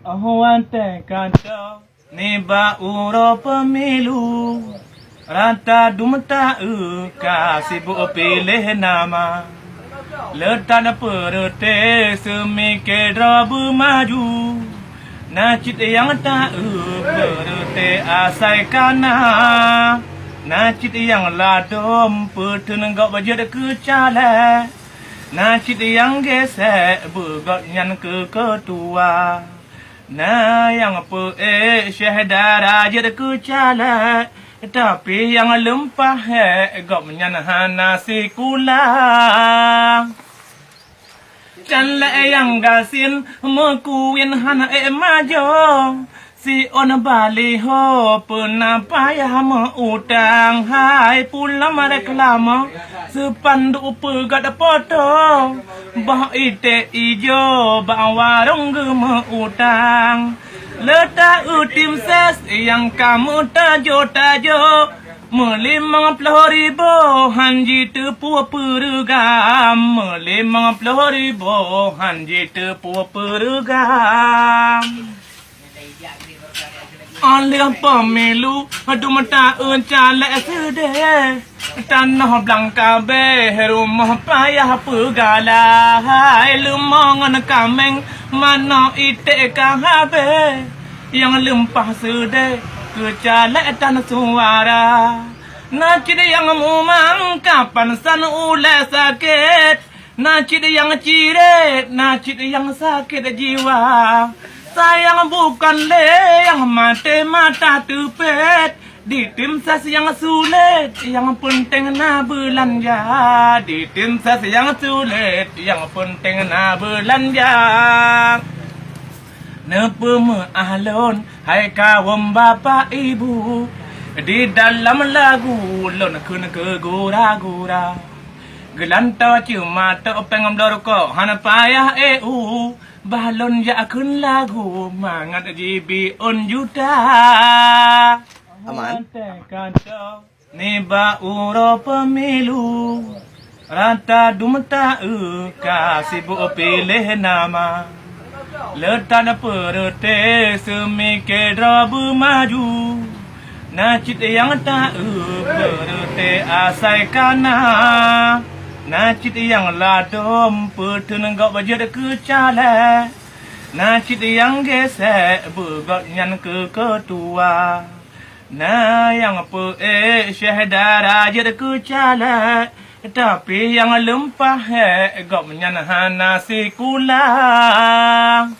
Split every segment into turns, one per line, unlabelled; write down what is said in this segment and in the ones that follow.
Ahwante kata ni bauro pemilu rata dumta kasibuk pilih nama letan perute semikir rabu maju nacit yang tak perute asai kana nacit yang ladom pertenenggak bajet kecala nacit yang gesek begot nyan ke ketua nah yang apa syahda raja kecala tapi yang lempah gok menyanah nasi kulang canla yang gasin mekuin hana majong si on bali ho puna payah utang hai pula mereklama sepandu pegat potong bah ite ijo bah warung gema utang letak utim ses yang kamu tajo $50,000 hanji tepuk perugam $50,000 hanji tepuk perugam oleh pemilu aduh mata calek sedih tanah belangka be rumah payah pegala hai lumongan kameng mana itik kahabe yang lempah sedih kecalek tanah suara nacid yang mumang kapan san ule sakit nacid yang ciret nacid yang sakit jiwa sayang bukan le yang mati mata tupet di tim sas yang sulit yang penting na belanja di tim sas yang sulit yang penting na belanja nepemu ahlon hai kawan bapa ibu di dalam lagu lon kun ke gura-gura gelantau cuma topeng blorko hana payah balon ya akun lagu mangat jibi on juta
Aman.
Kata ni bauro pemilu rata dumta kasibuk pilih nama letan perute semikir rabu maju nacit yang tak perute asai kana nacit yang ladom pertenenggak bajet kecala nacit yang gesek begot nyan ke ketua nah yang apa syahda raja kecala tapi yang lempah gok menyanah nasi kulang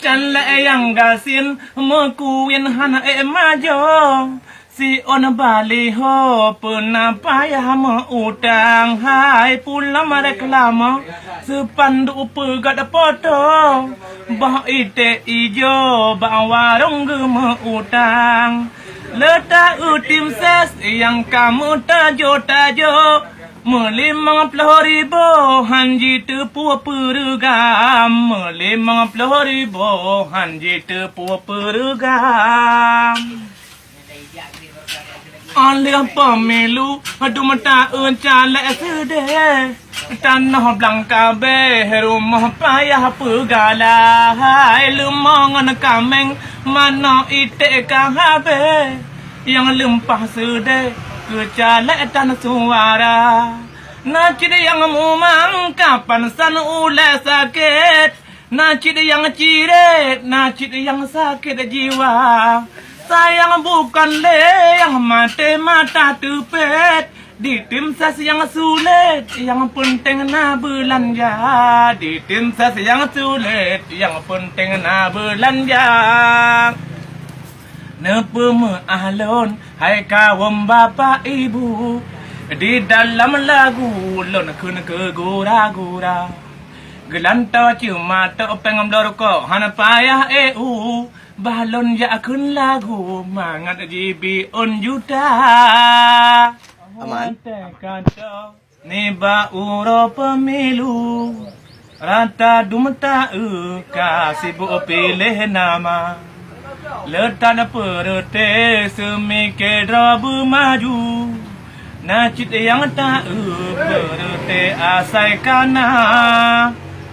canla yang gasin mekuin hana majong si on bali ho puna payah utang hai pula mereklama sepandu pegat potong bah ite ijo bah warung gema utang letak utim ses yang kamu tajo $50,000 hanji tepuk perugam $50,000 hanji tepuk perugam oleh pemilu aduh mata calek sedih tanah belangka be rumah payah pegala hai lumongan kameng mana itik kahabe yang lempah sedih kecalek tanah suara nacid yang mumang kapan san ule sakit nacid yang ciret nacid yang sakit jiwa sayang bukan le yang mati mata tupet di tim sas yang sulit yang penting na belanja di tim sas yang sulit yang penting na belanja nepemu ahlon hai kawan bapa ibu di dalam lagu lon kun ke gura-gura gelantau cuma topeng blorko hana payah balon ya akun lagu mangat jibi on juta
Aman.
Kata ni bauro pemilu rata dumta kasibuk pilih nama letan perute semikir rabu maju nacit yang tak perute asai kana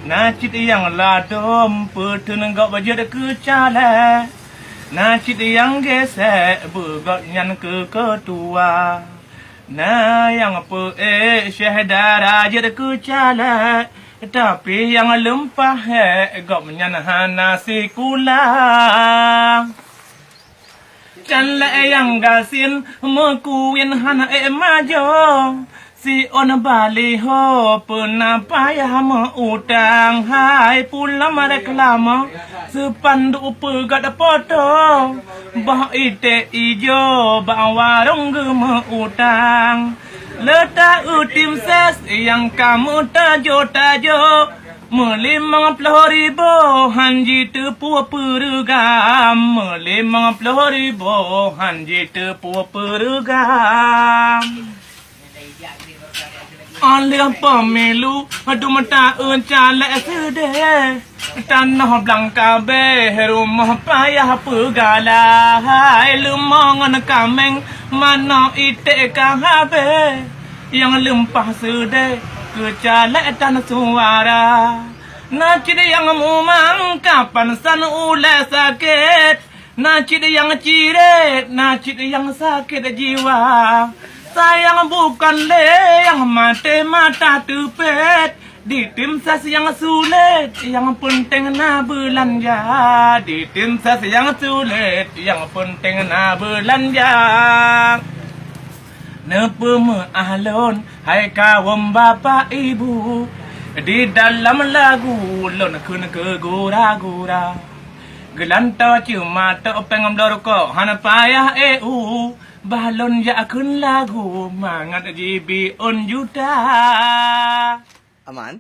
Najit yang ladom Petun gak baju kecala Najit yang gesek Begot nyan ke ketua Nah yang syahda raja kecala Tapi yang lempah Gak menyan nasi kulang Canla yang gasin Mekuin hana majong Si on bali ho Penapa ya utang Hai pula mereklama Sepandu pegat potong Bah ite ijo Bah warung gema utang Letak utim ses Yang kamu tajo-tajo $50,000 hanji tepuk perugam $50,000 hanji tepuk perugam Oleh pemilu Aduh mata calek sedih Tanah Blanka be rumah payah pegala Hai lemongan kameng Mana itik kahabe Yang lempah sedih Kecalek dan suara Najid yang mumang Kapan san ulai sakit Najid yang cirit Najid yang sakit jiwa Sayang bukan le Yang mati mata tepet Di tim sas yang sulit Yang penting na belanja Di tim sas yang sulit Yang penting na belanja Nepeme ahlon Hai kawan bapa ibu Di dalam lagu Lon kun ke gura-gura Gelantau cuma topeng blorko Hana payah Balon ya akun lagu Mangat jibi on juta
Aman?